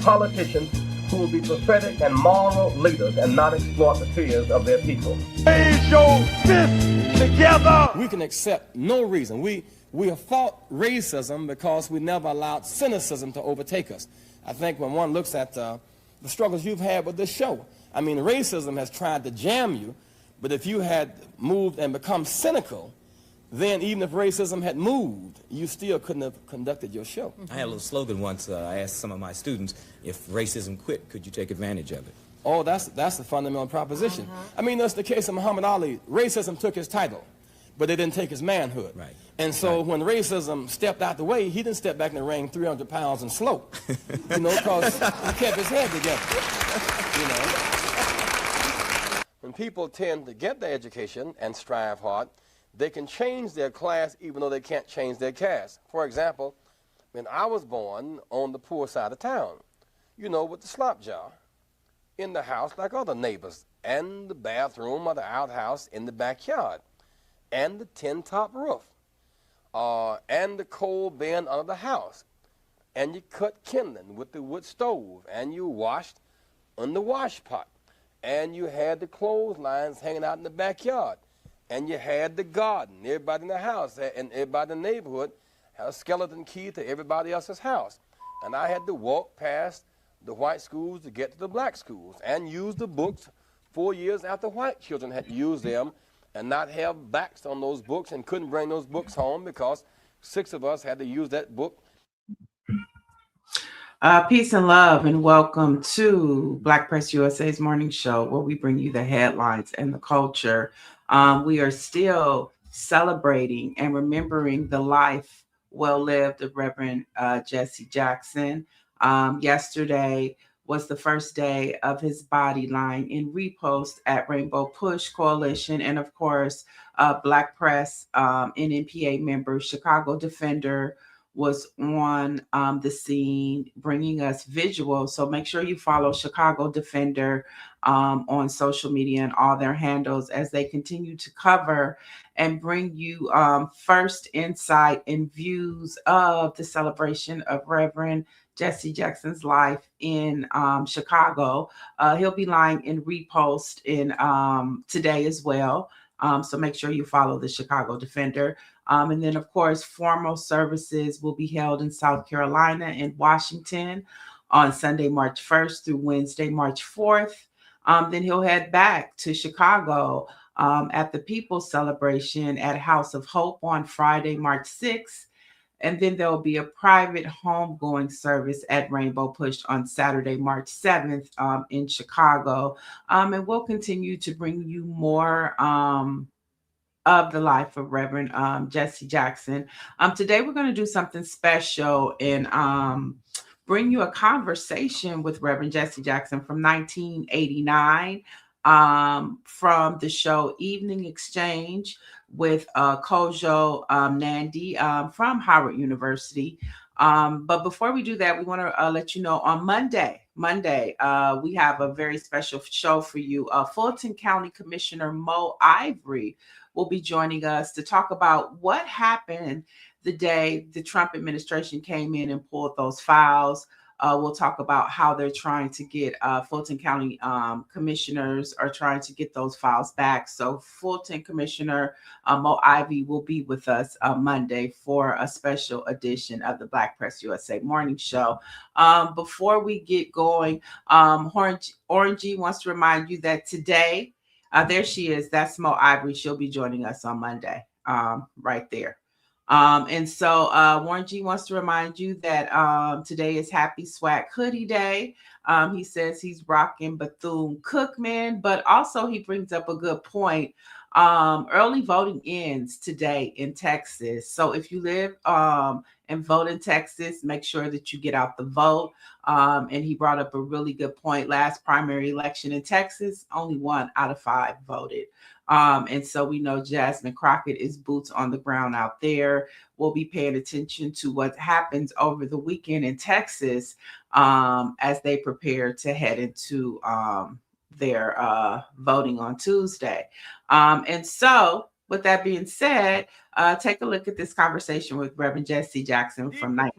politicians who will be prophetic and moral leaders and not exploit the fears of their people. Raise your fists together. We can accept no reason. We have fought racism because we never allowed cynicism to overtake us. I think when one looks at the struggles you've had with this show, I mean, racism has tried to jam you, but if you had moved and become cynical, then even if racism had moved, you still couldn't have conducted your show. I had a little slogan once. I asked some of my students, if racism quit, could you take advantage of it? Oh, that's the fundamental proposition. I mean, that's the case of Muhammad Ali. Racism took his title, but they didn't take his manhood. Right. And so when racism stepped out the way, he didn't step back in the ring 300 pounds and slow, you know, because he kept his head together, you know. When people tend to get their education and strive hard, they can change their class even though they can't change their caste. For example, when I was born on the poor side of town, you know, with the slop jar in the house like other neighbors, and the bathroom or the outhouse in the backyard, and the tin-top roof, and the coal bin under the house, and you cut kindling with the wood stove, and you washed on the wash pot, and you had the clotheslines hanging out in the backyard, and you had the garden. Everybody in the house and everybody in the neighborhood had a skeleton key to everybody else's house. And I had to walk past the white schools to get to the black schools and use the books 4 years after white children had used them, and not have backs on those books and couldn't bring those books home because 6 of us had to use that book. Peace and love, and welcome to Black Press USA's morning show, where we bring you the headlines and the culture. We are still celebrating and remembering the life well lived of Reverend Jesse Jackson. Yesterday was the first day of his body lying in repose at Rainbow Push Coalition, and of course, Black Press NNPA member, Chicago Defender, was on the scene bringing us visuals. So make sure you follow Chicago Defender on social media and all their handles as they continue to cover and bring you first insight and views of the celebration of Reverend Jesse Jackson's life in Chicago. He'll be lying in repost in today as well. So make sure you follow the Chicago Defender. And then, of course, formal services will be held in South Carolina and Washington on Sunday, March 1st through Wednesday, March 4th. Then he'll head back to Chicago at the People's Celebration at House of Hope on Friday, March 6th. And then there will be a private homegoing service at Rainbow Push on Saturday, March 7th in Chicago. And we'll continue to bring you more of the life of Reverend Jesse Jackson. Today, we're going to do something special and bring you a conversation with Reverend Jesse Jackson from 1989 from the show Evening Exchange with Kojo Nandi from Howard University. But before we do that, we want to let you know on Monday, we have a very special show for you. Fulton County Commissioner Mo Ivory will be joining us to talk about what happened the day the Trump administration came in and pulled those files. We'll talk about how they're trying to get Fulton County commissioners are trying to get those files back. So Fulton Commissioner Mo Ivy will be with us Monday for a special edition of the Black Press USA Morning Show. Before we get going, Orangey wants to remind you that today, there she is. That's Mo Ivory. She'll be joining us on Monday, right there. And so Warren G wants to remind you that today is Happy Swag Hoodie Day. He says he's rocking Bethune-Cookman, but also he brings up a good point. Early voting ends today in Texas. So if you live and vote in Texas, make sure that you get out the vote. And he brought up a really good point. Last primary election in Texas, only 1 out of 5 voted. And so we know Jasmine Crockett is boots on the ground out there. We'll be paying attention to what happens over the weekend in Texas as they prepare to head into their voting on Tuesday. And so with that being said, take a look at this conversation with Reverend Jesse Jackson from night.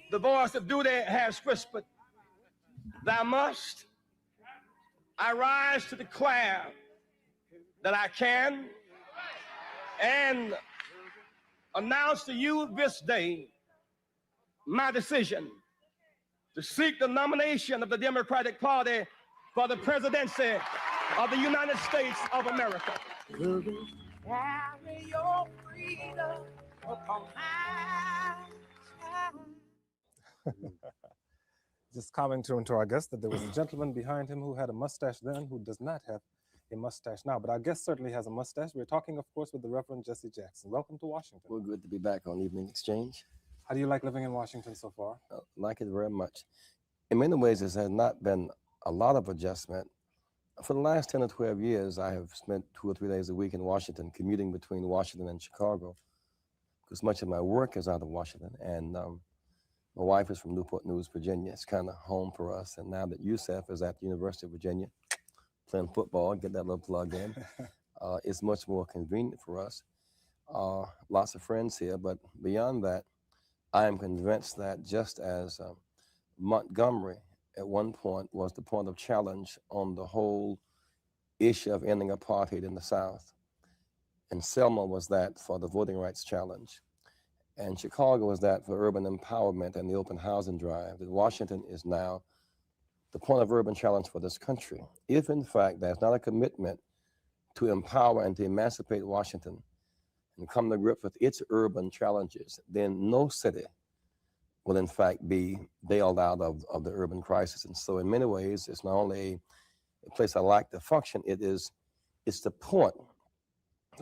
The voice of duty has whispered, thou must. I rise to declare that I can and announce to you this day my decision to seek the nomination of the Democratic Party for the presidency of the United States of America. Carry your freedom upon high. Just commenting to our guest that there was a gentleman behind him who had a mustache then who does not have a mustache now, but our guest certainly has a mustache. We're talking, of course, with the Reverend Jesse Jackson. Welcome to Washington. Well, good to be back on Evening Exchange. How do you like living in Washington so far? I like it very much. In many ways, there has not been a lot of adjustment. For the last 10 or 12 years, I have spent 2 or 3 days a week in Washington, commuting between Washington and Chicago, because much of my work is out of Washington. And my wife is from Newport News, Virginia. It's kind of home for us. And now that Youssef is at the University of Virginia playing football, get that little plug in, it's much more convenient for us. Lots of friends here, but beyond that, I am convinced that just as Montgomery at one point was the point of challenge on the whole issue of ending apartheid in the South, and Selma was that for the voting rights challenge, and Chicago was that for urban empowerment and the open housing drive, that Washington is now the point of urban challenge for this country. If in fact there's not a commitment to empower and to emancipate Washington and come to grips with its urban challenges, then no city will in fact be bailed out of the urban crisis. And so in many ways, it's not only a place I like to function, it's the point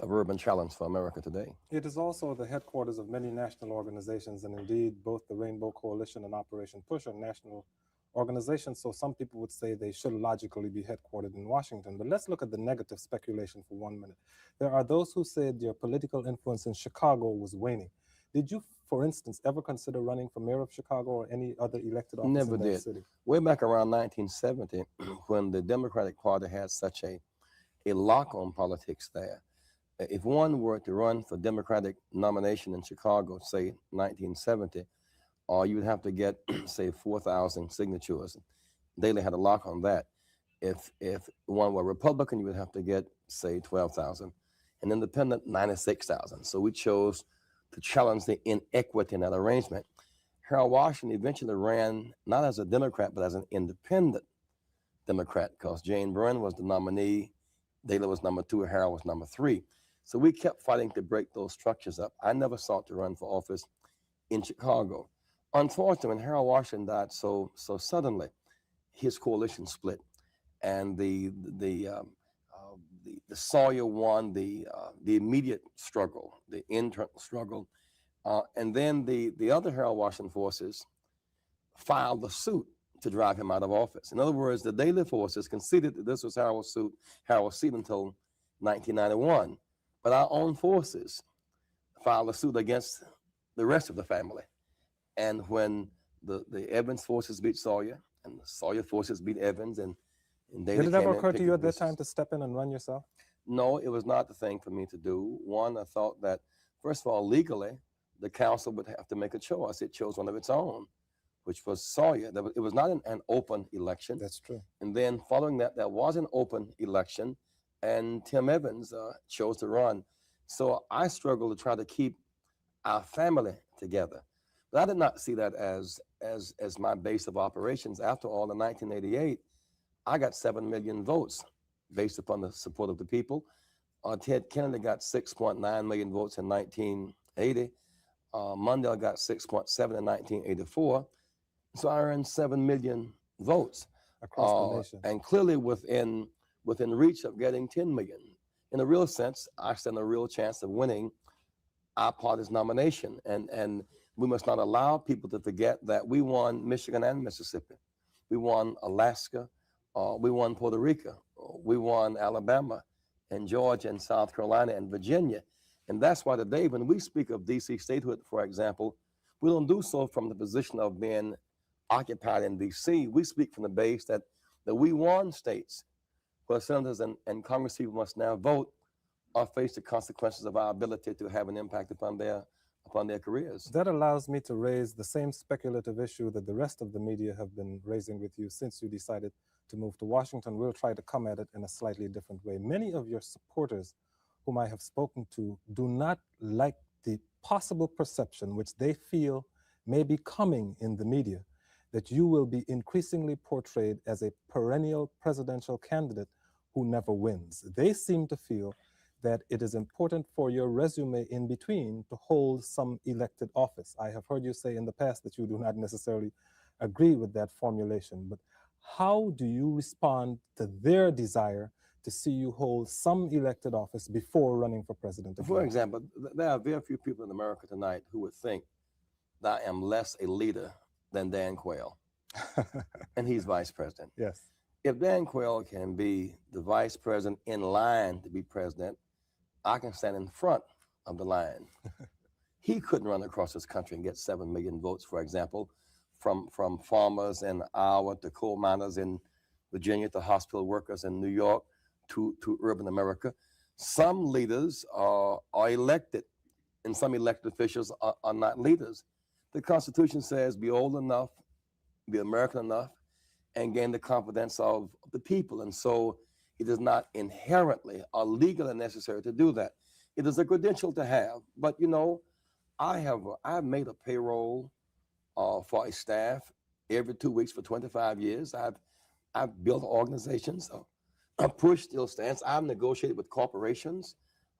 of urban challenge for America today. It is also the headquarters of many national organizations, and indeed both the Rainbow Coalition and Operation Push are national organizations, so some people would say they should logically be headquartered in Washington. But let's look at the negative speculation for 1 minute. There are those who said your political influence in Chicago was waning. Did you, for instance, ever consider running for mayor of Chicago or any other elected office Never in that did. city? Way back around 1970, when the Democratic Party had such a lock on politics there, if one were to run for Democratic nomination in Chicago, say 1970, you would have to get, say, 4,000 signatures. Daley had a lock on that. If one were Republican, you would have to get, say, 12,000. An independent, 96,000. So we chose to challenge the inequity in that arrangement. Harold Washington eventually ran not as a Democrat, but as an independent Democrat, because Jane Byrne was the nominee, Daley was number 2, Harold was number 3. So we kept fighting to break those structures up. I never sought to run for office in Chicago. Unfortunately, when Harold Washington died so suddenly, his coalition split, and the Sawyer won the immediate struggle, the internal struggle, and then the other Harold Washington forces filed a suit to drive him out of office. In other words, the Daley forces conceded that this was Harold's seat until 1991, but our own forces filed a suit against the rest of the family. And when the Evans forces beat Sawyer, and the Sawyer forces beat Evans, and Daley Did it ever occur to you at that time to step in and run yourself? No, it was not the thing for me to do. One, I thought that, first of all, legally, the council would have to make a choice. It chose one of its own, which was Sawyer. It was not an open election. That's true. And then following that, there was an open election, and Tim Evans chose to run. So I struggled to try to keep our family together. But I did not see that as my base of operations. After all, in 1988, I got 7 million votes based upon the support of the people. Ted Kennedy got 6.9 million votes in 1980. Mundell got 6.7 in 1984. So I earned 7 million votes. Across the nation. And clearly within reach of getting 10 million. In a real sense, I stand a real chance of winning our party's nomination. And we must not allow people to forget that we won Michigan and Mississippi. We won Alaska. We won Puerto Rico. We won Alabama and Georgia and South Carolina and Virginia. And that's why today, when we speak of DC statehood, for example, we don't do so from the position of being occupied in DC. We speak from the base that we won states where senators and Congress people must now vote or face the consequences of our ability to have an impact upon their upon their careers. That allows me to raise the same speculative issue that the rest of the media have been raising with you since you decided to move to Washington. We'll try to come at it in a slightly different way. Many of your supporters whom I have spoken to do not like the possible perception which they feel may be coming in the media that you will be increasingly portrayed as a perennial presidential candidate who never wins. They seem to feel that it is important for your resume in between to hold some elected office. I have heard you say in the past that you do not necessarily agree with that formulation, but how do you respond to their desire to see you hold some elected office before running for president? For example, there are very few people in America tonight who would think that I am less a leader than Dan Quayle, and he's vice president. Yes. If Dan Quayle can be the vice president in line to be president, I can stand in front of the line. He couldn't run across this country and get 7 million votes, for example, from farmers in Iowa to coal miners in Virginia to hospital workers in New York to urban America. Some leaders are elected, and some elected officials are not leaders. The Constitution says be old enough, be American enough, and gain the confidence of the people. And so it is not inherently or legally necessary to do that. It is a credential to have. But you know, I've made a payroll for a staff every 2 weeks for 25 years. I've built organizations. Push still stands. I've negotiated with corporations.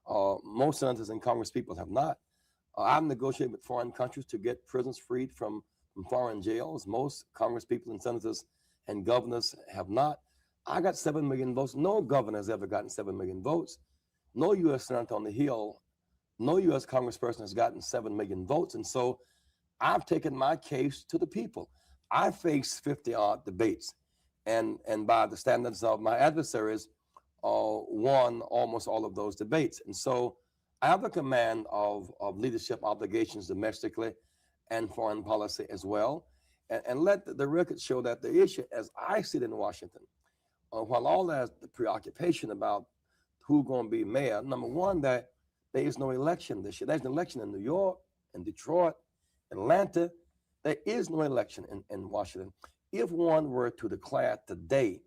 Most senators and Congress people have not. I've negotiated with foreign countries to get prisoners freed from foreign jails. Most Congress people and senators and governors have not. I got 7 million votes. No governor has ever gotten 7 million votes. No U.S. senator on the Hill, no U.S. congressperson has gotten 7 million votes. And so I've taken my case to the people. I faced 50-odd debates, and by the standards of my adversaries, won almost all of those debates. And so I have a command of leadership obligations domestically and foreign policy as well. And let the record show that the issue, as I see it in Washington, while all there's the preoccupation about who's going to be mayor, number one, that there is no election this year. There's an election in New York, in Detroit, Atlanta. There is no election in Washington. If one were to declare today,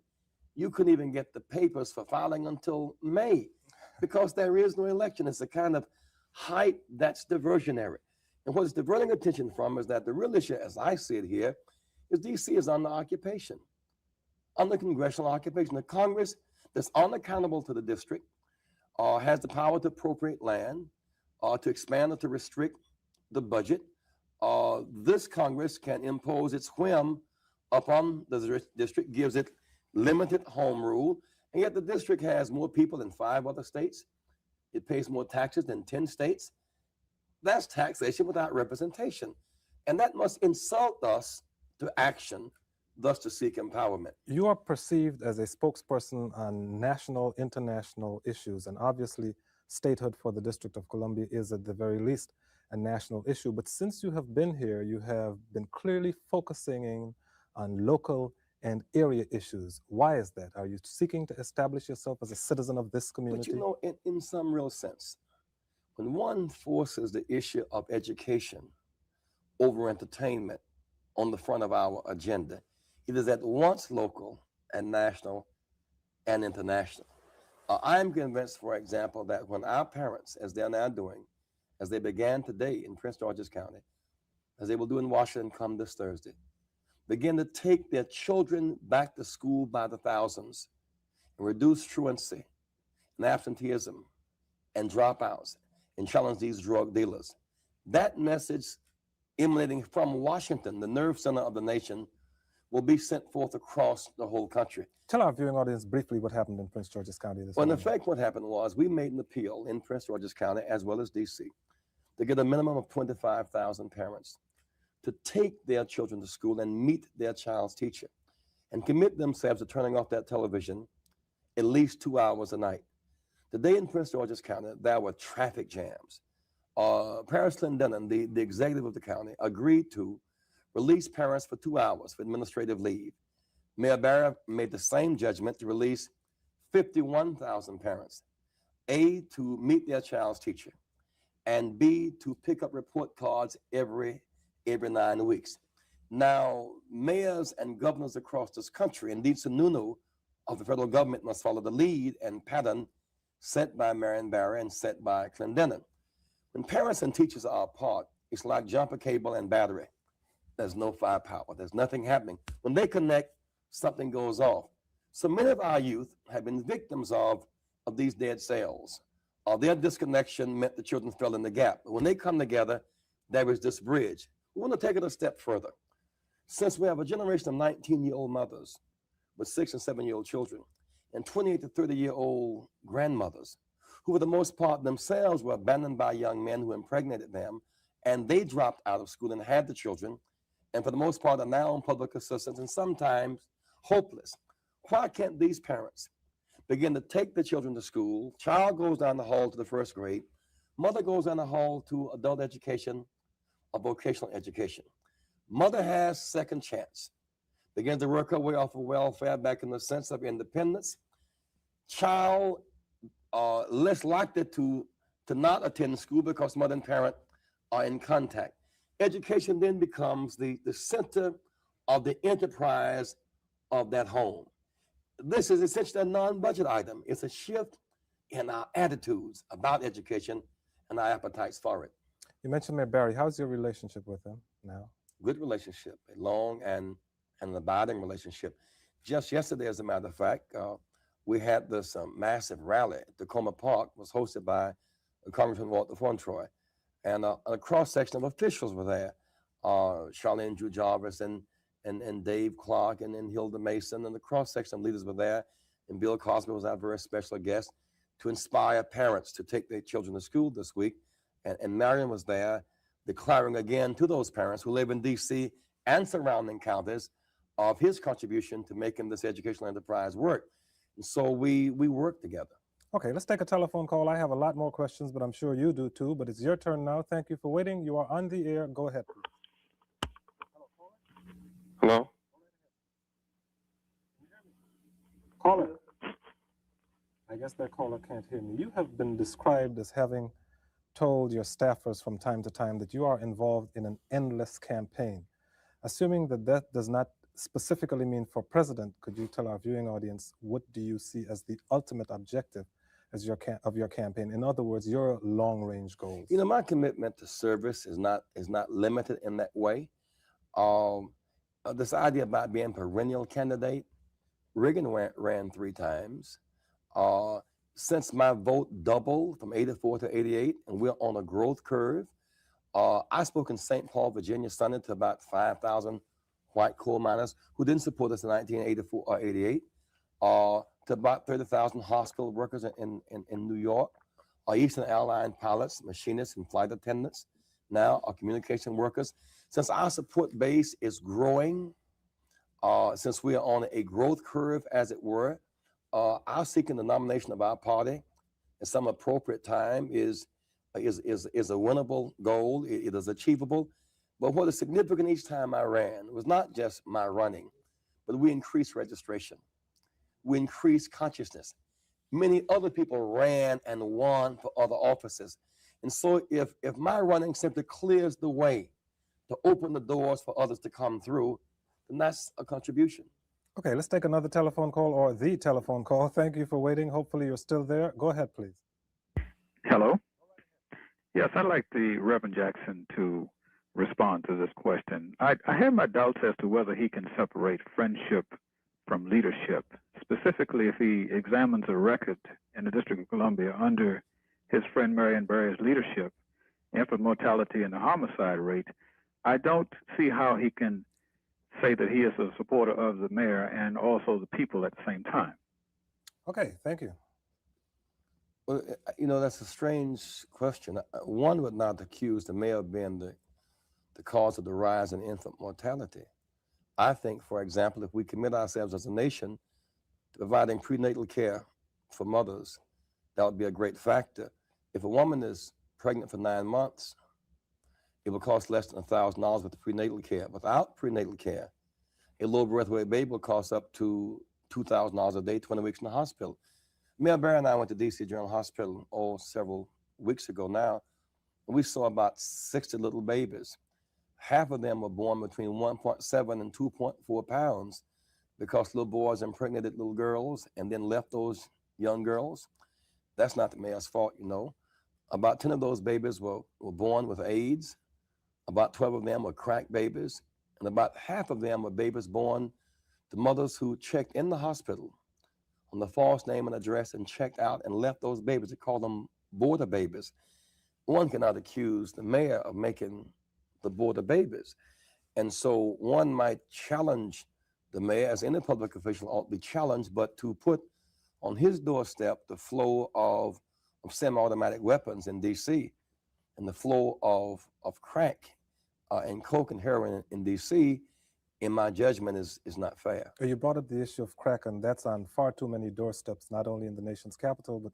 you couldn't even get the papers for filing until May because there is no election. It's a kind of hype that's diversionary. And what it's diverting attention from is that the real issue, as I see it here, is D.C. is under occupation, under congressional occupation. The Congress that's unaccountable to the district has the power to appropriate land, to expand or to restrict the budget. This Congress can impose its whim upon the district, gives it limited home rule, and yet the district has more people than 5 other states. It pays more taxes than 10 states. That's taxation without representation. And that must insult us to action, thus to seek empowerment. You are perceived as a spokesperson on national, international issues, and obviously statehood for the District of Columbia is at the very least a national issue. But since you have been here, you have been clearly focusing on local and area issues. Why is that? Are you seeking to establish yourself as a citizen of this community? But you know, in some real sense, when one forces the issue of education over entertainment on the front of our agenda, it is at once local and national and international. I'm convinced, for example, that when our parents, as they're now doing, as they began today in Prince George's County, as they will do in Washington come this Thursday, begin to take their children back to school by the thousands and reduce truancy and absenteeism and dropouts and challenge these drug dealers. That message emanating from Washington, the nerve center of the nation, will be sent forth across the whole country. Tell our viewing audience briefly what happened in Prince George's County this morning. In effect, what happened was we made an appeal in Prince George's County as well as D.C. to get a minimum of 25,000 parents to take their children to school and meet their child's teacher and commit themselves to turning off that television at least 2 hours a night. Today in Prince George's County, there were traffic jams. Paris Clendenin, the executive of the county, agreed to release parents for 2 hours for administrative leave. Mayor Barra made the same judgment to release 51,000 parents, to meet their child's teacher and B, to pick up report cards every 9 weeks. Now, mayors and governors across this country, indeed Sununu of the federal government, must follow the lead and pattern set by Marion Barry and set by Clendenin. When parents and teachers are apart, it's like jumper cable and battery. There's no firepower. There's nothing happening. When they connect, something goes off. So many of our youth have been victims of these dead cells. Their disconnection meant the children fell in the gap. But when they come together, there is this bridge. We want to take it a step further. Since we have a generation of 19-year-old mothers with 6- and 7-year-old children, and 28 to 30-year-old grandmothers, who for the most part themselves were abandoned by young men who impregnated them, and they dropped out of school and had the children, and for the most part are now on public assistance and sometimes hopeless. Why can't these parents begin to take the children to school? Child goes down the hall to the first grade, mother goes down the hall to adult education or vocational education. Mother has second chance, begins to work her way off of welfare back in the sense of independence. Child less likely to not attend school because mother and parent are in contact. Education then becomes the center of the enterprise of that home. This is essentially a non-budget item. It's a shift in our attitudes about education and our appetites for it. You mentioned Mayor Barry. How's your relationship with him now? Good relationship, a long and an abiding relationship. Just yesterday, as a matter of fact, we had this massive rally at Tacoma Park, was hosted by Congressman Walter Fontroy, and a cross-section of officials were there. Charlene Drew Jarvis and Dave Clark and Hilda Mason, and the cross-section of leaders were there, and Bill Cosby was our very special guest to inspire parents to take their children to school this week. And Marion was there declaring again to those parents who live in D.C. and surrounding counties of his contribution to making this educational enterprise work. And so we work together. Okay, let's take a telephone call. I have a lot more questions, but I'm sure you do too. But it's your turn now. Thank you for waiting. You are on the air. Go ahead, please. Hello? Caller. I guess that caller can't hear me. You have been described as having told your staffers from time to time that you are involved in an endless campaign. Assuming that that does not specifically mean for president, could you tell our viewing audience what do you see as the ultimate objective as of your campaign? In other words, your long-range goals. You know, my commitment to service is not limited in that way. This idea about being a perennial candidate, Reagan ran 3 times. Since my vote doubled from 84 to 88, and we're on a growth curve, I spoke in St. Paul, Virginia, Sunday to about 5,000 white coal miners who didn't support us in 1984 or 88, to about 30,000 hospital workers in New York, Eastern Airline pilots, machinists, and flight attendants, now are communication workers. Since our support base is growing, since we are on a growth curve, as it were, our seeking the nomination of our party at some appropriate time is a winnable goal. It is achievable. But what is significant each time I ran was not just my running, but we increased registration. We increased consciousness. Many other people ran and won for other offices. And so if my running simply clears the way to open the doors for others to come through, then that's a contribution. Okay, let's take another telephone call, or the telephone call. Thank you for waiting. Hopefully you're still there. Go ahead, please. Hello? Yes, I'd like the Reverend Jackson to respond to this question. I have my doubts as to whether he can separate friendship from leadership, specifically if he examines a record in the District of Columbia under his friend Marion Barry's leadership, infant mortality and the homicide rate. I don't see how he can say that he is a supporter of the mayor and also the people at the same time. Okay, thank you. Well, you know, that's a strange question. One would not accuse the mayor of being the cause of the rise in infant mortality. I think, for example, if we commit ourselves as a nation to providing prenatal care for mothers, that would be a great factor. If a woman is pregnant for 9 months, it will cost less than $1,000 with the prenatal care. Without prenatal care, a low birth weight baby will cost up to $2,000 a day, 20 weeks in the hospital. Mayor Barry and I went to D.C. General Hospital several weeks ago now. we saw about 60 little babies. Half of them were born between 1.7 and 2.4 pounds because little boys impregnated little girls and then left those young girls. That's not the mayor's fault, you know. About 10 of those babies were born with AIDS. About 12 of them were crack babies. And about half of them were babies born to mothers who checked in the hospital on the false name and address and checked out and left those babies. They call them border babies. One cannot accuse the mayor of making the border babies. And so one might challenge the mayor, as any public official ought to be challenged, but to put on his doorstep the flow of semi-automatic weapons in D.C. and the flow of crack and coke and heroin in D.C., in my judgment, is not fair. You brought up the issue of crack, and that's on far too many doorsteps, not only in the nation's capital, but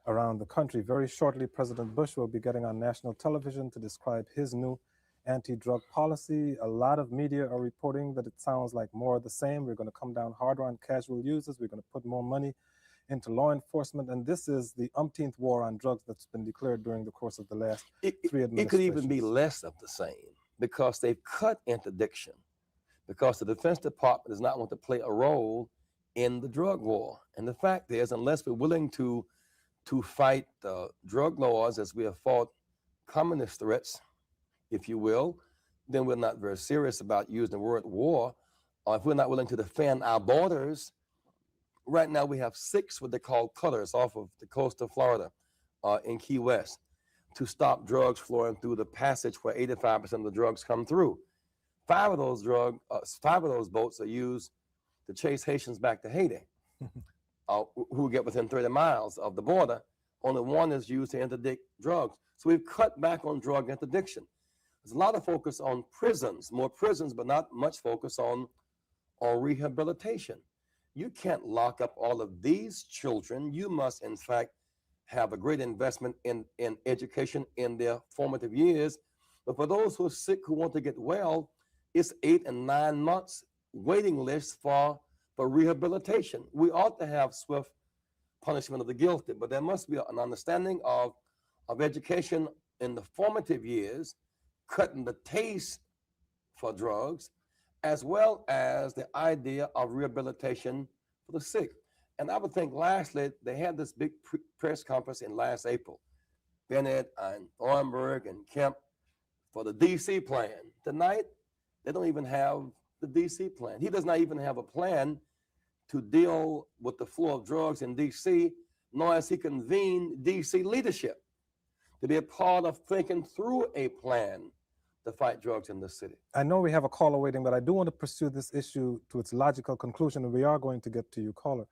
around the country. Very shortly, President Bush will be getting on national television to describe his new anti-drug policy. A lot of media are reporting that it sounds like more of the same. We're going to come down harder on casual users. We're going to put more money into law enforcement. And this is the umpteenth war on drugs that's been declared during the course of the last 3 administrations. It could even be less of the same because they've cut interdiction, because the Defense Department does not want to play a role in the drug war. And the fact is, unless we're willing to fight drug laws as we have fought communist threats, if you will, then we're not very serious about using the word war. Or if we're not willing to defend our borders, right now we have 6 what they call cutters off of the coast of Florida in Key West to stop drugs flowing through the passage where 85% of the drugs come through. 5 of those boats are used to chase Haitians back to Haiti, who get within 30 miles of the border. Only 1 is used to interdict drugs. So we've cut back on drug interdiction. There's a lot of focus on prisons, more prisons, but not much focus on rehabilitation. You can't lock up all of these children. You must, in fact, have a great investment in education in their formative years. But for those who are sick, who want to get well, it's 8 and 9 months waiting list for rehabilitation. We ought to have swift punishment of the guilty, but there must be an understanding of education in the formative years, cutting the taste for drugs, as well as the idea of rehabilitation for the sick. And I would think, lastly, they had this big press conference in last April, Bennett and Thornburg and Kemp, for the D.C. plan. Tonight, they don't even have the D.C. plan. He does not even have a plan to deal with the flow of drugs in D.C., nor has he convened D.C. leadership to be a part of thinking through a plan to fight drugs in the city. I know we have a caller waiting, but I do want to pursue this issue to its logical conclusion, and we are going to get to you, caller.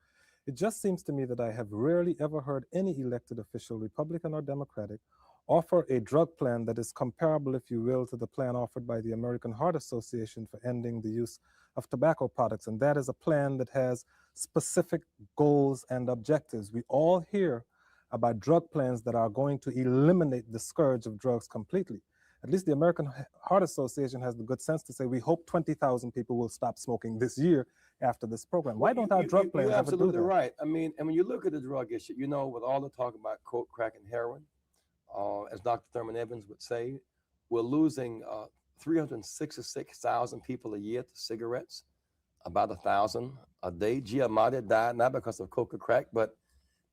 It just seems to me that I have rarely ever heard any elected official, Republican or Democratic, offer a drug plan that is comparable, if you will, to the plan offered by the American Heart Association for ending the use of tobacco products. And that is a plan that has specific goals and objectives. We all hear about drug plans that are going to eliminate the scourge of drugs completely. At least the American Heart Association has the good sense to say, we hope 20,000 people will stop smoking this year after this program. Why don't our drug plans ever do that? You're absolutely right. I mean, and when you look at the drug issue, you know, with all the talk about coke, crack, and heroin, as Dr. Thurman Evans would say, we're losing 366,000 people a year to cigarettes, about 1,000 a day. Giamatti died not because of coke or crack, but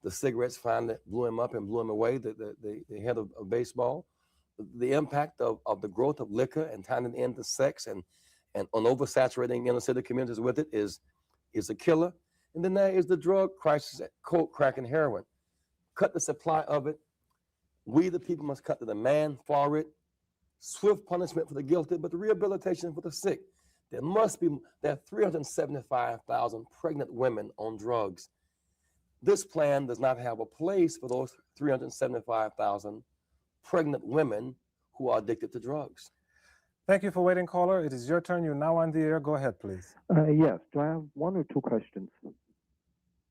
the cigarettes finally blew him up and blew him away, the head of baseball. The impact of the growth of liquor and tying it into sex and on oversaturating inner city communities with it is a killer. And then there is the drug crisis at coke, crack, and heroin. Cut the supply of it. We, the people, must cut the demand for it. Swift punishment for the guilty, but the rehabilitation for the sick. There are 375,000 pregnant women on drugs. This plan does not have a place for those 375,000 pregnant women who are addicted to drugs. Thank you for waiting, caller. It is your turn. You're now on the air. Go ahead, please. Yes. Do I have 1 or 2 questions?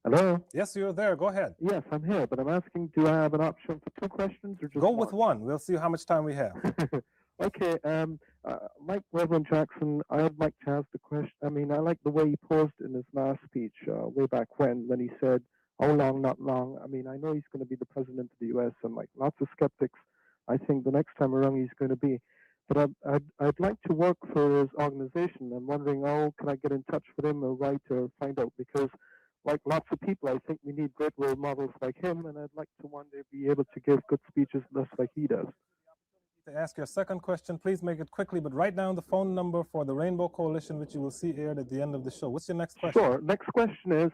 Hello? Yes, you're there. Go ahead. Yes, I'm here, but I'm asking, do I have an option for 2 questions or just Go one? with 1. We'll see how much time we have. Okay. Reverend Jackson, I would like to ask the question. I mean, I like the way he posed in his last speech way back when he said, how long, not long. I mean, I know he's going to be the president of the U.S. and like lots of skeptics I think the next time around he's going to be. But I'd like to work for his organization. I'm wondering, can I get in touch with him or write or find out? Because like lots of people, I think we need great role models like him, and I'd like to one day be able to give good speeches just like he does. To ask your second question, please make it quickly, but write down the phone number for the Rainbow Coalition, which you will see aired at the end of the show. What's your next question? Sure. Next question is,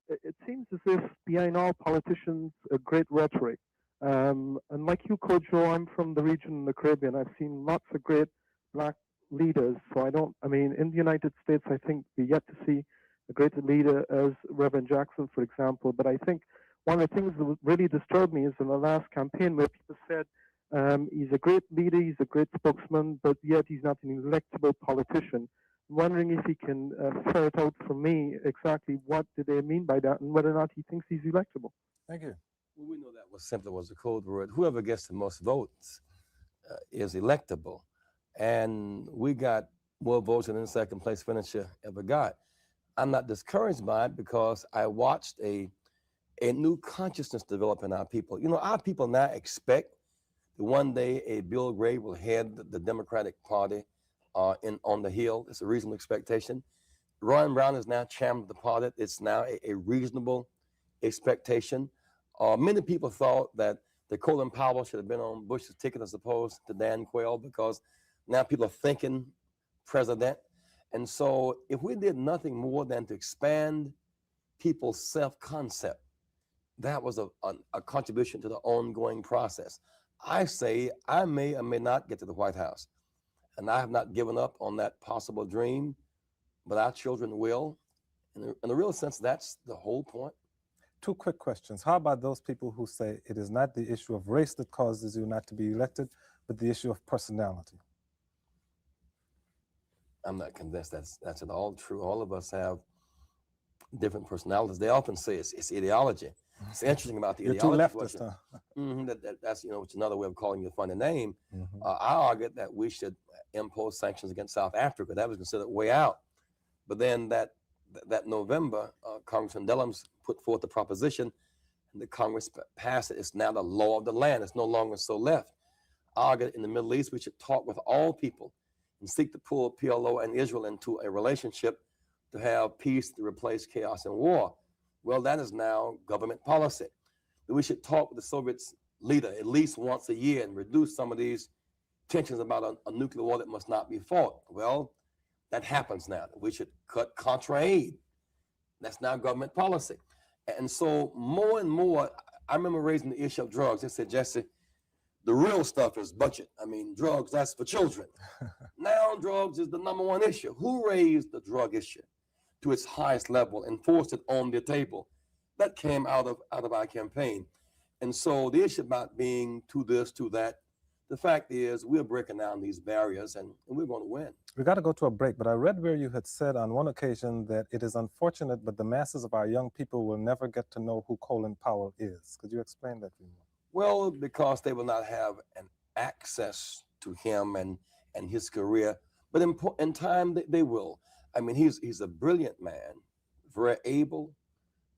it seems as if behind all politicians, a great rhetoric. And like you, Kojo, I'm from the region in the Caribbean. I've seen lots of great black leaders. So in the United States, I think we yet to see a great leader as Reverend Jackson, for example. But I think one of the things that really disturbed me is in the last campaign where people said he's a great leader, he's a great spokesman, but yet he's not an electable politician. I'm wondering if he can ferret out for me exactly what did they mean by that and whether or not he thinks he's electable. Thank you. Well, we know that was a code word. Whoever gets the most votes is electable. And we got more votes than the second place finisher ever got. I'm not discouraged by it because I watched a new consciousness develop in our people. You know, our people now expect that one day a Bill Gray will head the Democratic Party on the Hill. It's a reasonable expectation. Ron Brown is now chairman of the party. It's now a reasonable expectation. Many people thought that Colin Powell should have been on Bush's ticket as opposed to Dan Quayle because now people are thinking president. And so if we did nothing more than to expand people's self-concept, that was a contribution to the ongoing process. I say I may or may not get to the White House. And I have not given up on that possible dream, but our children will. In a real sense, that's the whole point. Two quick questions. How about those people who say it is not the issue of race that causes you not to be elected, but the issue of personality? I'm not convinced that's at all true. All of us have different personalities. They often say it's ideology. It's interesting about the ideology. You're too leftist, huh? That's it's another way of calling you a funny name. I argued that we should impose sanctions against South Africa. That was considered way out. But then that November, Congressman Dellums put forth the proposition, and the Congress passed it. It's now the law of the land. It's no longer so left. I argued in the Middle East, we should talk with all people and seek to pull PLO and Israel into a relationship to have peace to replace chaos and war. Well, that is now government policy. We should talk with the Soviet leader at least once a year and reduce some of these tensions about a nuclear war that must not be fought. Well, that happens now. We should cut contra aid. That's now government policy. And so more and more, I remember raising the issue of drugs. They said, Jesse, the real stuff is budget. I mean, drugs, that's for children. Now drugs is the #1 issue. Who raised the drug issue to its highest level and forced it on the table? That came out of our campaign. And so the issue about being to this, to that, the fact is we're breaking down these barriers and we're going to win. We got to go to a break, but I read where you had said on one occasion that it is unfortunate, but the masses of our young people will never get to know who Colin Powell is. Could you explain that to me? Well, because they will not have an access to him and his career, but in time they will. I mean, he's a brilliant man, very able,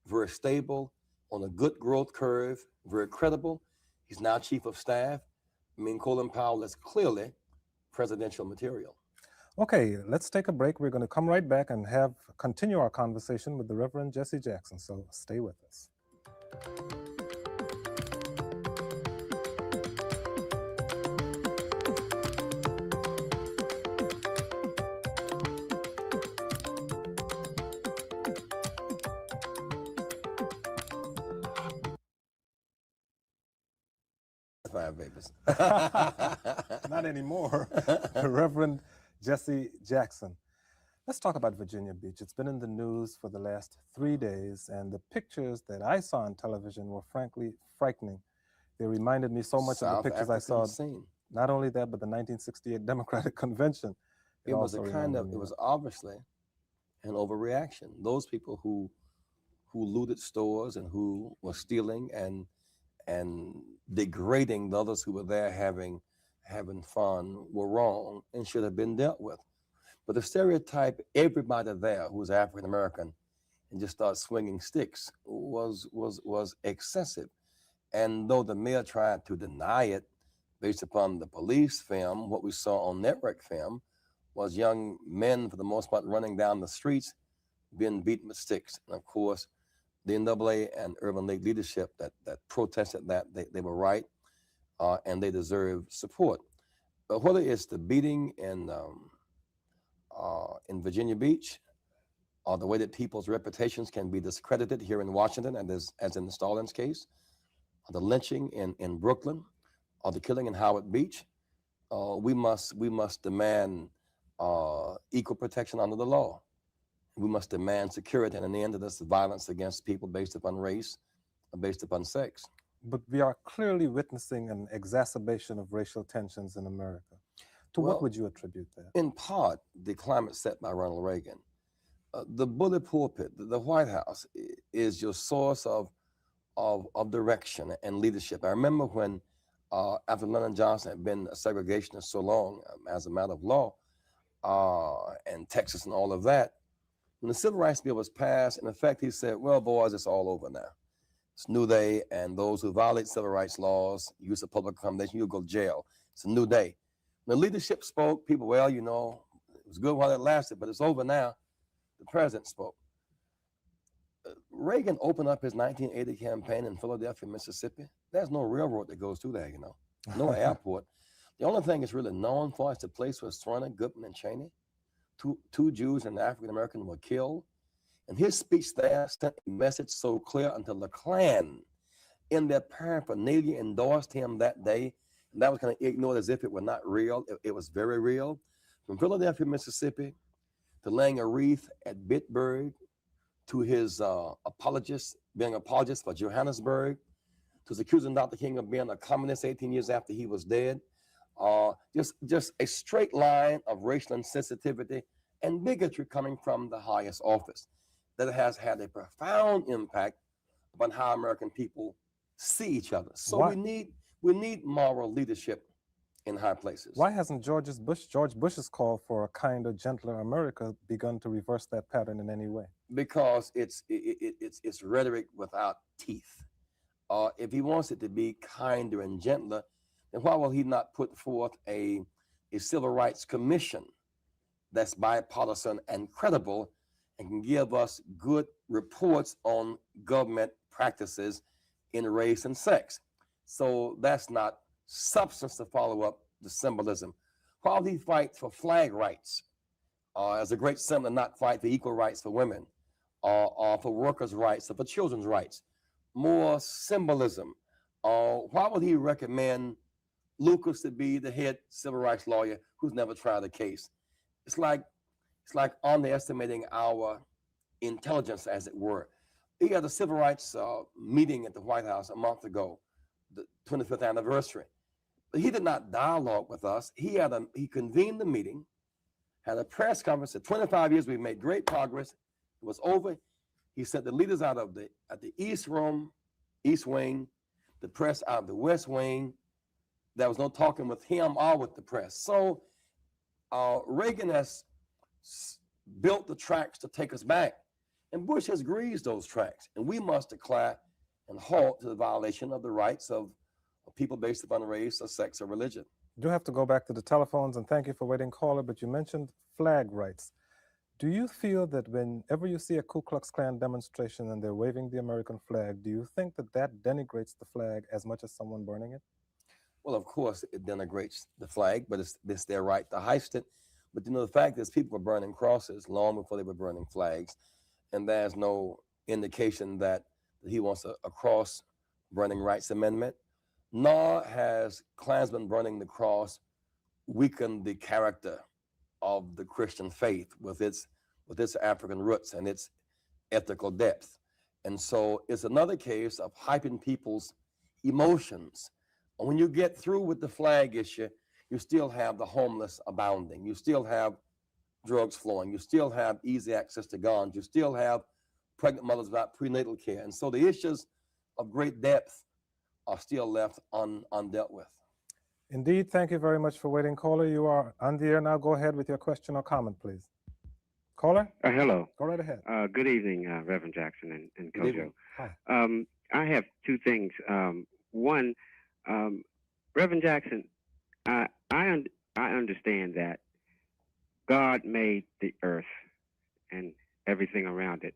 very stable, on a good growth curve, very credible. He's now chief of staff. I mean, Colin Powell is clearly presidential material. Okay, let's take a break. We're going to come right back and continue our conversation with the Reverend Jesse Jackson. So stay with us. Babies. Not anymore. Reverend Jesse Jackson. Let's talk about Virginia Beach. It's been in the news for the last 3 days, and the pictures that I saw on television were frankly frightening. They reminded me so much of the pictures I saw. Not only that, but the 1968 Democratic Convention. It was obviously an overreaction. Those people who looted stores and who were stealing and degrading the others who were there having fun were wrong and should have been dealt with. But the stereotype, everybody there who was African American and just started swinging sticks was excessive. And though the mayor tried to deny it, based upon the police film, what we saw on network film was young men, for the most part, running down the streets, being beaten with sticks. And of course, the NAA and Urban League leadership that protested that, they were right, and they deserve support. But whether it's the beating in Virginia Beach, or the way that people's reputations can be discredited here in Washington, and as in the Stallings case, or the lynching in Brooklyn, or the killing in Howard Beach, we must demand equal protection under the law. We must demand security and an end to this violence against people based upon race or based upon sex. But we are clearly witnessing an exacerbation of racial tensions in America. To what would you attribute that? In part, the climate set by Ronald Reagan. The bully pulpit, the White House, is your source of direction and leadership. I remember when, after Lyndon Johnson had been a segregationist so long as a matter of law, and Texas and all of that, when the Civil Rights Bill was passed, in effect, he said, well, boys, it's all over now. It's a new day, and those who violate civil rights laws, use of public accommodation, you'll go to jail. It's a new day. When the leadership spoke, people, well, you know, it was good while it lasted, but it's over now. The president spoke. Reagan opened up his 1980 campaign in Philadelphia, Mississippi. There's no railroad that goes through there, you know, no airport. The only thing it's really known for is the place where Stroner, Goodman, and Cheney, two Jews and an African-American, were killed. And his speech there sent a message so clear until the Klan, in their paraphernalia, endorsed him that day. And that was kind of ignored as if it were not real. It was very real. From Philadelphia, Mississippi, to laying a wreath at Bitburg, to his being apologist for Johannesburg, to accusing Dr. King of being a communist 18 years after he was dead. Just a straight line of racial insensitivity and bigotry coming from the highest office that has had a profound impact upon how American people see each other. So we need moral leadership in high places. Why hasn't George Bush's call for a kinder, gentler America begun to reverse that pattern in any way? Because it's rhetoric without teeth. If he wants it to be kinder and gentler, then why will he not put forth a civil rights commission that's bipartisan and credible and can give us good reports on government practices in race and sex? So that's not substance to follow up the symbolism. While he fights for flag rights as a great symbol, and not fight for equal rights for women or for workers' rights or for children's rights, more symbolism. Why would he recommend Lucas to be the head civil rights lawyer who's never tried a case? It's like underestimating our intelligence, as it were. He had a civil rights meeting at the White House a month ago, the 25th anniversary. But he did not dialogue with us. He convened the meeting, had a press conference. At 25 years, we've made great progress. It was over. He sent the leaders out of the East Wing, the press out of the West Wing. There was no talking with him or with the press. So Reagan has built the tracks to take us back, and Bush has greased those tracks. And we must declare and halt to the violation of the rights of people based upon race or sex or religion. You do have to go back to the telephones, and thank you for waiting, caller, but you mentioned flag rights. Do you feel that whenever you see a Ku Klux Klan demonstration and they're waving the American flag, do you think that that denigrates the flag as much as someone burning it? Well, of course, it denigrates the flag, but it's their right to hoist it. But you know, the fact is people were burning crosses long before they were burning flags, and there's no indication that he wants a cross burning rights amendment, nor has Klansmen burning the cross weakened the character of the Christian faith with its African roots and its ethical depth. And so it's another case of hyping people's emotions. And when you get through with the flag issue, you still have the homeless abounding. You still have drugs flowing. You still have easy access to guns. You still have pregnant mothers without prenatal care. And so the issues of great depth are still left undealt with. Indeed. Thank you very much for waiting, caller. You are on the air now. Go ahead with your question or comment, please. Caller? Hello. Go right ahead. Good evening, Reverend Jackson and Kojo. Hi. I have two things. One, Reverend Jackson, I understand that God made the earth and everything around it.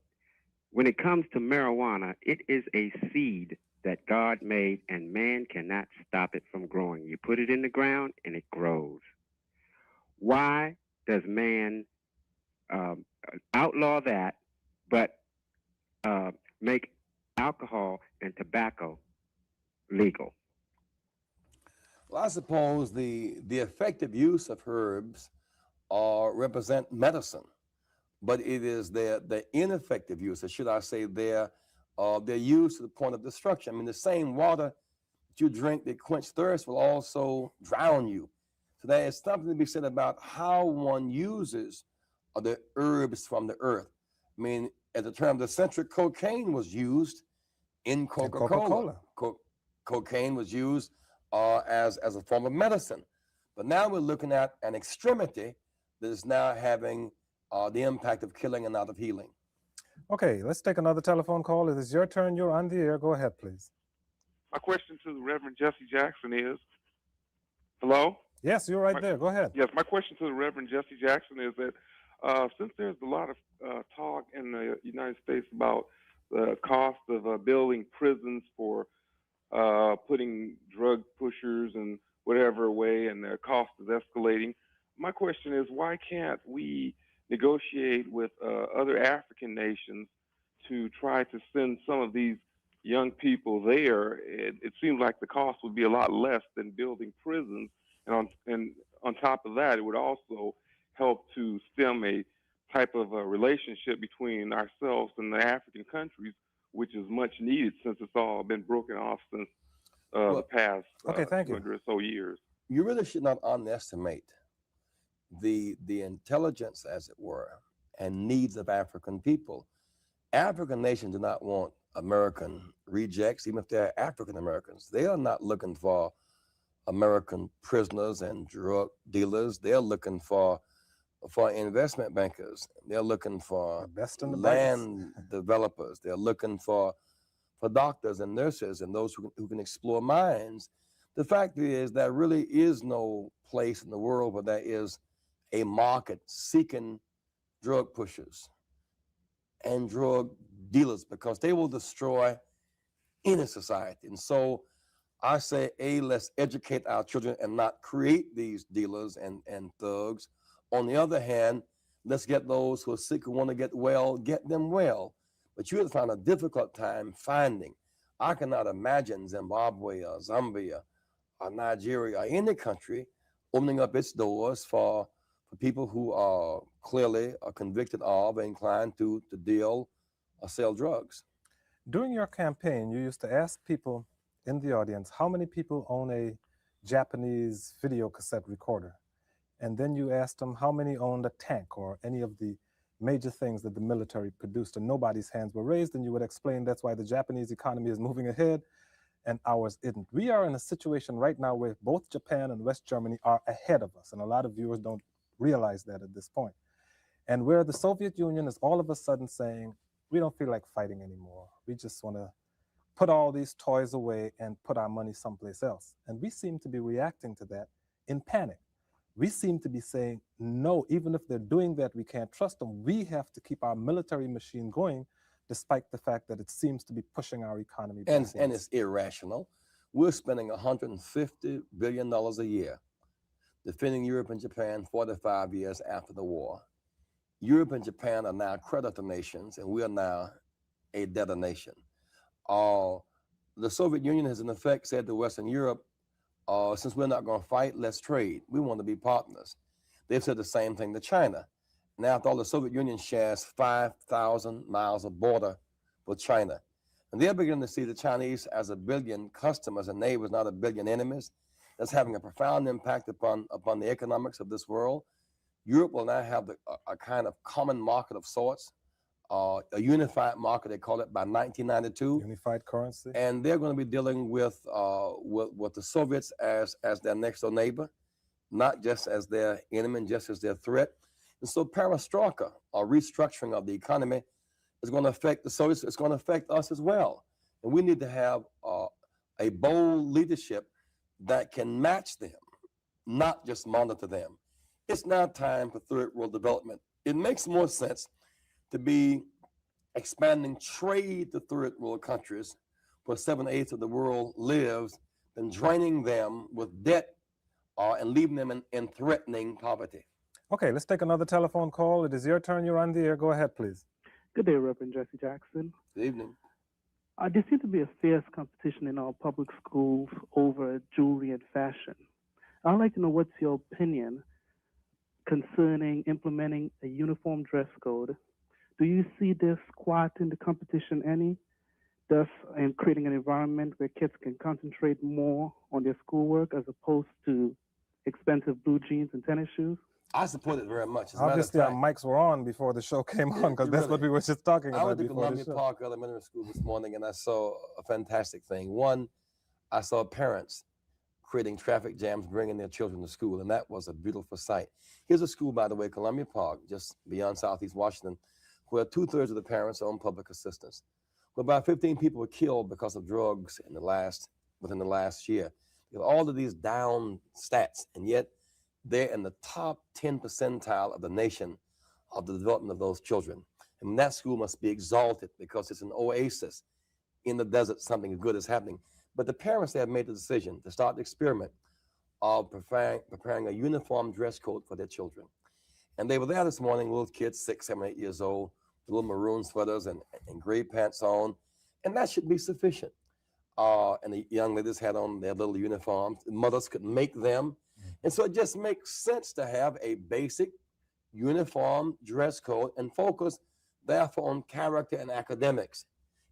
When it comes to marijuana, it is a seed that God made, and man cannot stop it from growing. You put it in the ground, and it grows. Why does man outlaw that, but make alcohol and tobacco legal? Well, I suppose the effective use of herbs represent medicine, but it is the ineffective use, or should I say their use to the point of destruction. I mean, the same water that you drink that quench thirst will also drown you. So there is something to be said about how one uses the herbs from the earth. I mean, at the turn of the century, cocaine was used in Coca-Cola. Cocaine was used as a form of medicine. But now we're looking at an extremity that is now having the impact of killing and not of healing. Okay, let's take another telephone call. It is your turn. You're on the air. Go ahead, please. My question to the Reverend Jesse Jackson is, hello? Yes, you're right there. Go ahead. Yes, my question to the Reverend Jesse Jackson is that since there's a lot of talk in the United States about the cost of building prisons for putting drug pushers and whatever away, and the cost is escalating, my question is, why can't we negotiate with other African nations to try to send some of these young people there? It seems like the cost would be a lot less than building prisons, and on top of that, it would also help to stem a type of a relationship between ourselves and the African countries, which is much needed since it's all been broken off since the past 200 or so years. You really should not underestimate the intelligence, as it were, and needs of African people. African nations do not want American rejects, even if they're African Americans. They are not looking for American prisoners and drug dealers. They're looking for investment bankers. They're looking for land developers. They're looking for doctors and nurses and those who can explore minds. The fact is there really is no place in the world where there is a market seeking drug pushers and drug dealers, because they will destroy any society. And so I say, let's educate our children and not create these dealers and thugs. On the other hand, let's get those who are sick, who want to get well, get them well. But you would find a difficult time finding. I cannot imagine Zimbabwe or Zambia or Nigeria or any country opening up its doors for people who are clearly convicted of and inclined to deal or sell drugs. During your campaign, you used to ask people in the audience, how many people own a Japanese video cassette recorder? And then you asked them how many owned a tank or any of the major things that the military produced, and nobody's hands were raised, and you would explain that's why the Japanese economy is moving ahead and ours isn't. We are in a situation right now where both Japan and West Germany are ahead of us, and a lot of viewers don't realize that at this point. And where the Soviet Union is all of a sudden saying, we don't feel like fighting anymore. We just want to put all these toys away and put our money someplace else. And we seem to be reacting to that in panic. We seem to be saying, no, even if they're doing that, we can't trust them. We have to keep our military machine going, despite the fact that it seems to be pushing our economy backwards. And it's irrational. We're spending $150 billion a year defending Europe and Japan 45 years after the war. Europe and Japan are now creditor nations, and we are now a debtor nation. The Soviet Union has in effect said to Western Europe, since we're not going to fight, let's trade. We want to be partners. They've said the same thing to China. Now, after all, the Soviet Union shares 5,000 miles of border with China. And they're beginning to see the Chinese as a billion customers and neighbors, not a billion enemies. That's having a profound impact upon the economics of this world. Europe will now have a kind of common market of sorts, a unified market, they call it, by 1992. Unified currency. And they're going to be dealing with the Soviets as their next door neighbor, not just as their enemy, just as their threat. And so perestroika, or restructuring of the economy, is going to affect the Soviets. It's going to affect us as well. And we need to have a bold leadership that can match them not just monitor them. It's now time for third world development. It makes more sense to be expanding trade to third world countries where 7/8 of the world lives than draining them with debt and leaving them in threatening poverty. Okay, let's take another telephone call. It is your turn. You're on the air. Go ahead, please. Good day, Reverend Jesse Jackson. Good evening. There seems to be a fierce competition in our public schools over jewelry and fashion. I'd like to know what's your opinion concerning implementing a uniform dress code. Do you see this quieting the competition any, thus creating an environment where kids can concentrate more on their schoolwork as opposed to expensive blue jeans and tennis shoes? I support it very much. Obviously, our mics were on before the show came on, because that's what we were just talking about. I went to before Columbia Park Elementary School this morning, and I saw a fantastic thing. One, I saw parents creating traffic jams, bringing their children to school, and that was a beautiful sight. Here's a school, by the way, Columbia Park, just beyond Southeast Washington, where 2/3 of the parents are on public assistance. Where about 15 people were killed because of drugs within the last year. You know, all of these down stats, and yet they're in the top 10 percentile of the nation of the development of those children. And that school must be exalted because it's an oasis in the desert. Something good is happening. But the parents have made the decision to start the experiment of preparing a uniform dress code for their children. And they were there this morning, little kids, 6, 7, 8 years old, with little maroon sweaters and gray pants on. And that should be sufficient. And the young ladies had on their little uniforms. The mothers could make them. And so it just makes sense to have a basic uniform dress code and focus, therefore, on character and academics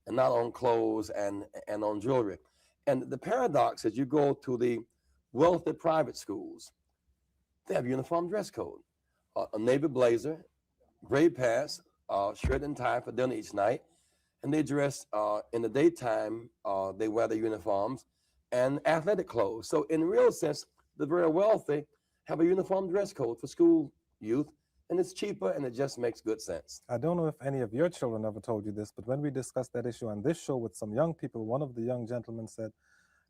and not on clothes and on jewelry. And the paradox is you go to the wealthy private schools, they have uniform dress code. A navy blazer, gray pants, shirt and tie for dinner each night. And they dress in the daytime, they wear the uniforms and athletic clothes. So in real sense, the very wealthy have a uniform dress code for school youth, and it's cheaper and it just makes good sense. I don't know if any of your children ever told you this, but when we discussed that issue on this show with some young people, one of the young gentlemen said,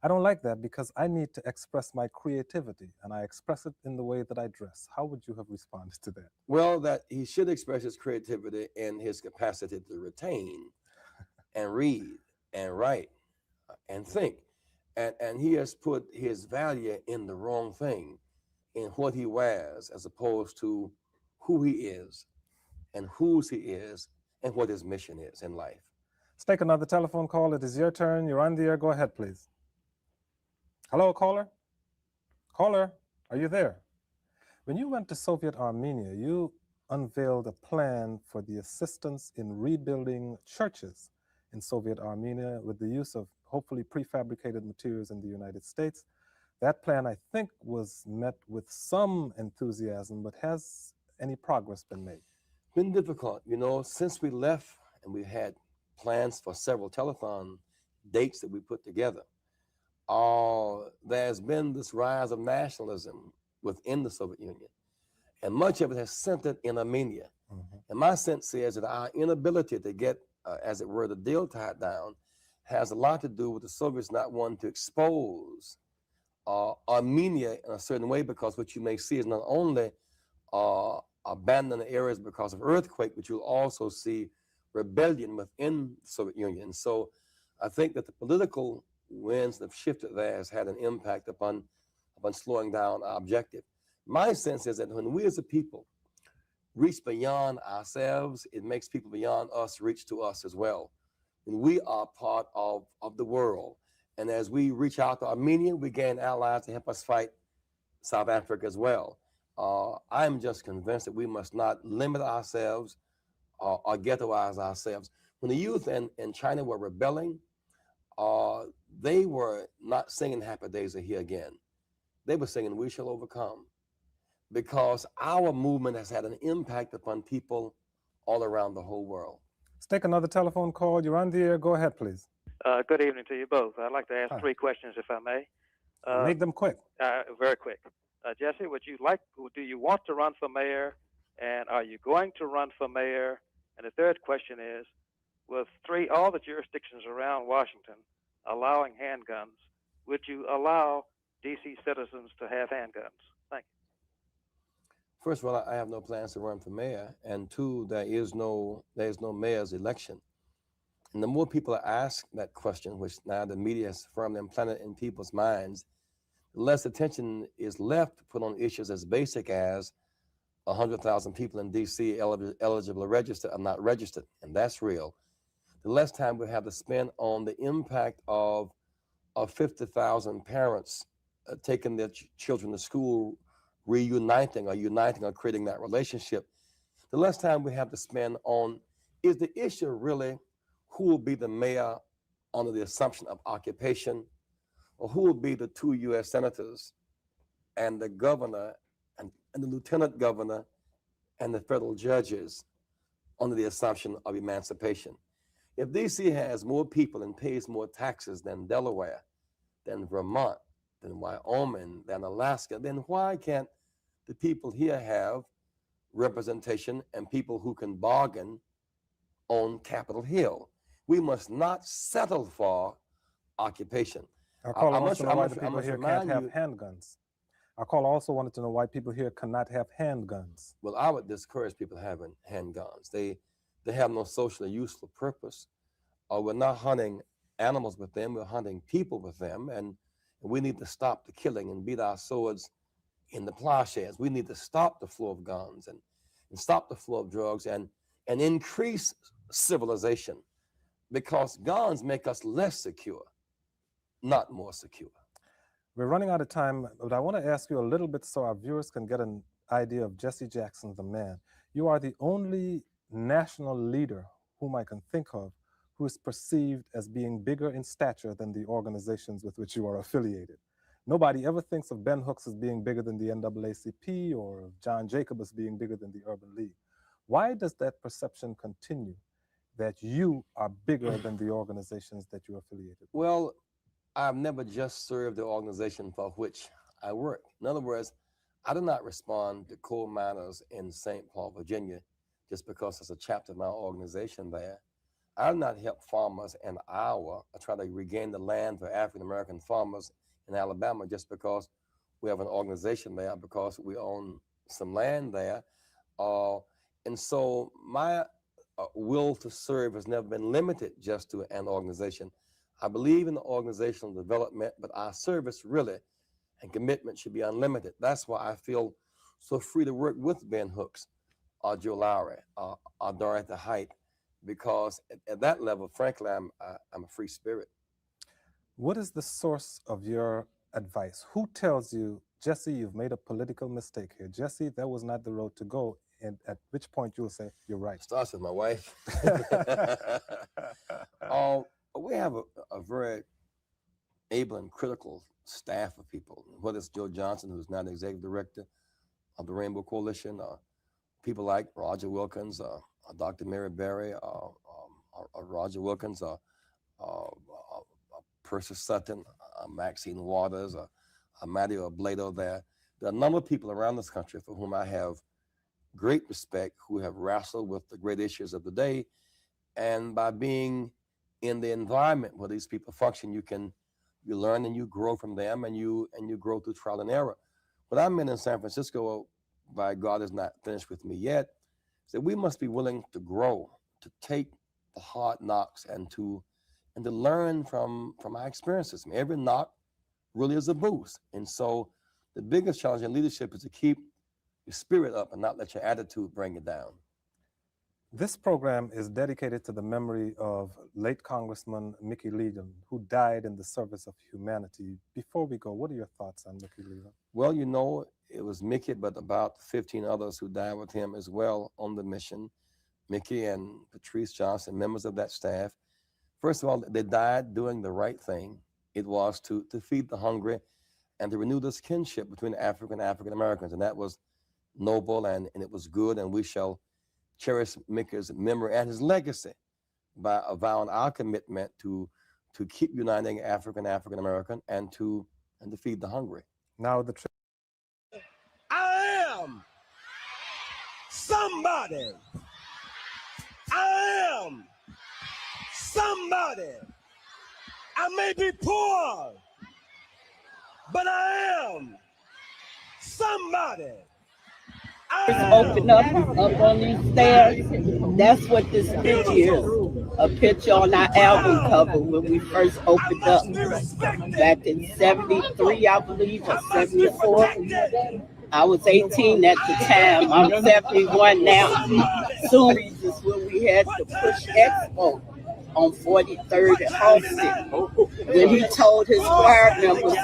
I don't like that because I need to express my creativity and I express it in the way that I dress. How would you have responded to that? Well, that he should express his creativity and his capacity to retain and read and write and think. And he has put his value in the wrong thing, in what he wears, as opposed to who he is and whose he is and what his mission is in life. Let's take another telephone call. It is your turn. You're on the air. Go ahead, please. Hello, caller? Caller, are you there? When you went to Soviet Armenia, you unveiled a plan for the assistance in rebuilding churches in Soviet Armenia with the use of hopefully prefabricated materials in the United States. That plan, I think, was met with some enthusiasm, but has any progress been made? Been difficult. You know, since we left and we had plans for several telethon dates that we put together, there's been this rise of nationalism within the Soviet Union. And much of it has centered in Armenia. Mm-hmm. And my sense is that our inability to get, as it were, the deal tied down has a lot to do with the Soviets not wanting to expose Armenia in a certain way, because what you may see is not only abandoned areas because of earthquake, but you'll also see rebellion within the Soviet Union. So I think that the political winds that have shifted there has had an impact upon slowing down our objective. My sense is that when we as a people reach beyond ourselves, it makes people beyond us reach to us as well. And we are part of the world. And as we reach out to Armenia, we gain allies to help us fight South Africa as well. I'm just convinced that we must not limit ourselves or ghettoize ourselves. When the youth in China were rebelling, they were not singing Happy Days Are Here Again. They were singing We Shall Overcome, because our movement has had an impact upon people all around the whole world. Let's take another telephone call. You're on the air. Go ahead, please. Good evening to you both. I'd like to ask 3 questions, if I may. Make them quick. Very quick. Jesse, do you want to run for mayor, and are you going to run for mayor? And the third question is, with all the jurisdictions around Washington allowing handguns, would you allow D.C. citizens to have handguns? Thank you. First of all, I have no plans to run for mayor, and two, there is no mayor's election. And the more people ask that question, which now the media has firmly implanted in people's minds, the less attention is left to put on issues as basic as 100,000 people in D.C. eligible to register are not registered, and that's real. The less time we have to spend on the impact of 50,000 parents taking their children to school, reuniting or creating that relationship, the less time we have to spend on, is the issue really who will be the mayor under the assumption of occupation, or who will be the 2 U.S. senators and the governor and the lieutenant governor and the federal judges under the assumption of emancipation. If D.C. has more people and pays more taxes than Delaware, than Vermont, than Wyoming, than Alaska, then why can't the people here have representation and people who can bargain on Capitol Hill? We must not settle for occupation. Our caller wants to know why the people here can't have handguns. Our caller also wanted to know why people here cannot have handguns. Well, I would discourage people having handguns. They have no socially useful purpose. We're not hunting animals with them, we're hunting people with them, and we need to stop the killing and beat our swords in the plowshares. We need to stop the flow of guns and stop the flow of drugs and increase civilization, because guns make us less secure, not more secure. We're running out of time, but I want to ask you a little bit so our viewers can get an idea of Jesse Jackson, the man. You are the only national leader whom I can think of who is perceived as being bigger in stature than the organizations with which you are affiliated. Nobody ever thinks of Ben Hooks as being bigger than the NAACP or John Jacob as being bigger than the Urban League. Why does that perception continue, that you are bigger than the organizations that you're affiliated with? Well, I've never just served the organization for which I work. In other words, I do not respond to coal miners in St. Paul, Virginia, just because it's a chapter of my organization there. I do not help farmers in Iowa or try to regain the land for African-American farmers in Alabama just because we have an organization there, because we own some land there. And so my will to serve has never been limited just to an organization. I believe in the organizational development, but our service really and commitment should be unlimited. That's why I feel so free to work with Ben Hooks or Joe Lowry or Dorothy Height, because at that level, frankly, I'm a free spirit. What is the source of your advice? Who tells you, Jesse, you've made a political mistake here? Jesse, that was not the road to go. And at which point you'll say, you're right. Starts with my wife. We have a very able and critical staff of people, whether it's Joe Johnson, who's now the executive director of the Rainbow Coalition, people like Roger Wilkins, Dr. Mary Berry, Roger Wilkins, Percy Sutton, Maxine Waters, Mario Ablato. There are a number of people around this country for whom I have great respect, who have wrestled with the great issues of the day. And by being in the environment where these people function, you learn and you grow from them, and you grow through trial and error. What I'm in San Francisco, by God, is not finished with me yet, is that we must be willing to grow, to take the hard knocks and to learn from our experiences. I mean, every knock really is a boost. And so the biggest challenge in leadership is to keep your spirit up and not let your attitude bring you down. This program is dedicated to the memory of late Congressman Mickey Leland, who died in the service of humanity. Before we go, what are your thoughts on Mickey Leland? Well, you know, it was Mickey, but about 15 others who died with him as well on the mission. Mickey and Patrice Johnson, members of that staff. First of all, they died doing the right thing. It was to feed the hungry and to renew this kinship between African Americans. And that was noble and it was good, and we shall cherish Mickey's memory and his legacy by avowing our commitment to keep uniting African American and to feed the hungry. Now I am somebody. I am somebody. I may be poor, but I am Somebody. Open up on these stairs. That's what this picture is. A picture on our album cover when we first opened up back in 73, I believe, or 74. I was 18 at the time. I'm 71 now. Soon is when we had the Push Expo on 43rd and Halsted. When he told his choir members,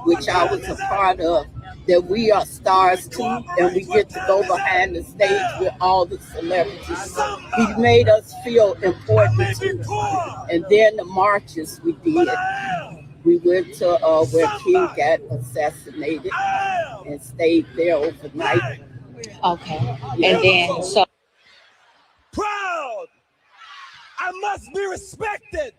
which I was a part of, that we are stars too, and we get to go behind the stage with all the celebrities. He made us feel important too. And then the marches we did. We went to where King got assassinated and stayed there overnight. Okay. And then so Proud. I must be respected.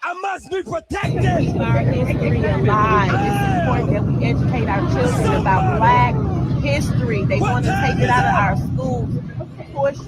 I must be protected. Keep our history alive. It's important that we educate our children about Black history. They want to take it out of our schools. Push.